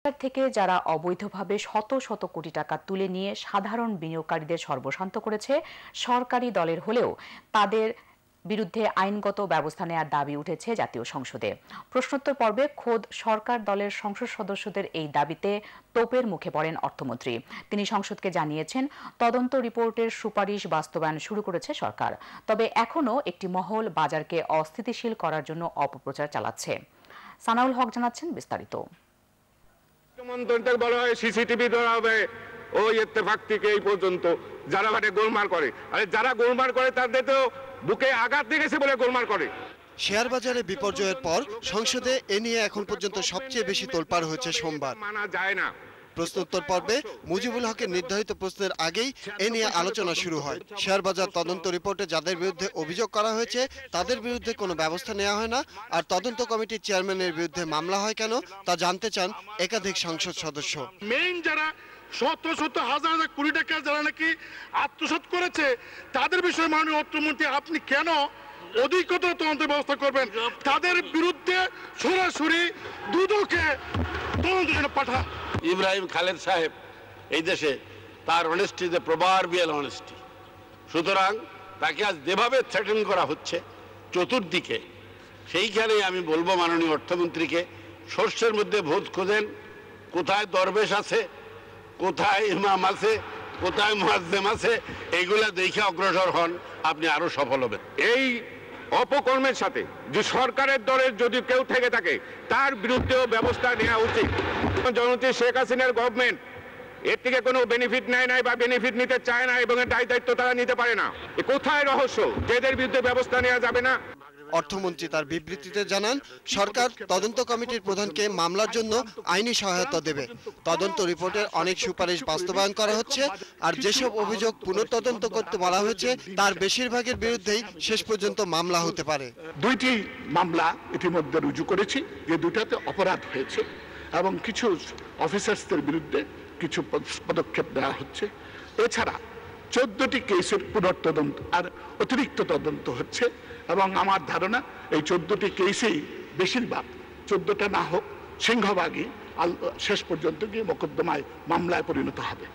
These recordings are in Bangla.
থেকে যারা অবৈধভাবে শত শত কোটি টাকা তুলে নিয়ে সাধারণ বিনিয়োগকারীদের সর্বশান্ত করেছে সরকারি দলের হলেও তাদের বিরুদ্ধে আইনগত ব্যবস্থা নেওয়ার দাবি উঠেছে জাতীয় সংসদে। প্রশ্নোত্তর পর্বে খোদ সরকার দলের সংসদ সদস্যদের এই দাবিতে তোপের মুখে পড়েন অর্থমন্ত্রী। তিনি সংসদকে জানিয়েছেন, তদন্ত রিপোর্টের সুপারিশ বাস্তবায়ন শুরু করেছে সরকার, তবে এখনও একটি মহল বাজারকে অস্থিতিশীল করার জন্য অপপ্রচার চালাচ্ছে। সানাউল হক জানাচ্ছেন বিস্তারিত। বলা হয় সিসিটিভি ধরা হবে, ওই ইত্তেফাক থেকে এই পর্যন্ত যারা গোলমাল করে, আরে যারা গোলমাল করে তাদের তো বুকে আঘাত লেগেছে বলে গোলমাল করে। শেয়ার বাজারে বিপর্যয়ের পর সংসদে এ নিয়ে এখন পর্যন্ত সবচেয়ে বেশি তোলপাড় হয়েছে সোমবার। মানা যায় না। প্রশ্নোত্তর পর্বে মুজিবুল হকের নির্ধারিত প্রশ্নের আগেই এ নিয়ে আলোচনা শুরু হয়। শেয়ার বাজার তদন্ত রিপোর্টে যাদের বিরুদ্ধে অভিযোগ করা হয়েছে তাদের বিরুদ্ধে কোনো ব্যবস্থা নেওয়া হয় না, আর তদন্ত কমিটির চেয়ারম্যানের বিরুদ্ধে মামলা হয় কেন তা জানতে চান একাধিক সংসদ সদস্য। মেইন যারা শত শত হাজার হাজার কোটি টাকা যারা নাকি আত্মসাৎ করেছে তাদের বিষয়ে মাননীয় অর্থমন্ত্রী আপনি কেন অধিকতর তদন্ত ব্যবস্থা করবেন? তাদের বিরুদ্ধে সরাসরি দুদকে তদন্ত জন্য পাঠান। ইব্রাহিম খালেদ সাহেব এই দেশে তার অনেস্টি যে প্রবারবিয়াল অনেস্টি, সুতরাং তাকে আজ যেভাবে থ্রেটেন করা হচ্ছে চতুর্দিকে, সেইখানেই আমি বলবো মাননীয় অর্থমন্ত্রীকে শস্যের মধ্যে ভোজ খোঁজেন, কোথায় দরবেশ আছে, কোথায় ইমাম আছে, কোথায় মুয়াজ্জেম আছে, এইগুলা দেখে অগ্রসর হন, আপনি আরো সফল হবেন। এই অপকর্মের সাথে যে সরকারের দলের যদি কেউ থেকে থাকে তার বিরুদ্ধেও ব্যবস্থা নেওয়া উচিত। জননেত্রী শেখ হাসিনার গভর্নমেন্ট এর থেকে কোনো বেনিফিট নেয় নাই বা বেনিফিট নিতে চায় না, এবং এর দায়িত্ব তারা নিতে পারে না। কোথায় রহস্য যাদের বিরুদ্ধে ব্যবস্থা নেওয়া যাবে না? অর্থমন্ত্রী তার বিবৃতিতে জানান, সরকার তদন্ত কমিটির প্রধানকে মামলার জন্য আইনি সহায়তা দেবে। তদন্ত রিপোর্টের অনেক সুপারিশ বাস্তবায়ন করা হচ্ছে, আর যেসব অভিযোগ পুনঃতদন্ত করতে বলা হয়েছে তার বেশিরভাগের বিরুদ্ধেই শেষ পর্যন্ত মামলা হতে পারে। দুইটি মামলা ইতিমধ্যে রুজু করেছি, যে দুইটাতে অপরাধ হয়েছে এবং কিছু অফিসার্সদের বিরুদ্ধে কিছু পদক্ষেপ নেওয়া হচ্ছে। এছাড়া 14টি কেসের পুনঃতদন্ত আর অতিরিক্ত তদন্ত হচ্ছে, এবং আমার ধারণা এই 14টি কেসেই বেশিরভাগ, 14টা না হোক সিংহভাগই শেষ পর্যন্ত গিয়ে মোকদ্দমায় মামলায় পরিণত হবে।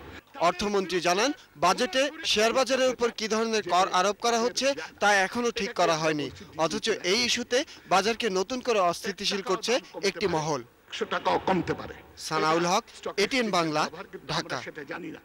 অর্থমন্ত্রী জানান, বাজেটে শেয়ার বাজারের উপর কি ধরনের কর আরোপ করা হচ্ছে তা এখনো ঠিক করা হয়নি, অথচ এই ইস্যুতে বাজারকে নতুন করে অস্থিতিশীল করছে একটি মহল। 100 টাকাও কমতে পারে। সানাউল হক, এটিএন বাংলা, ঢাকা। সেটা জানি না।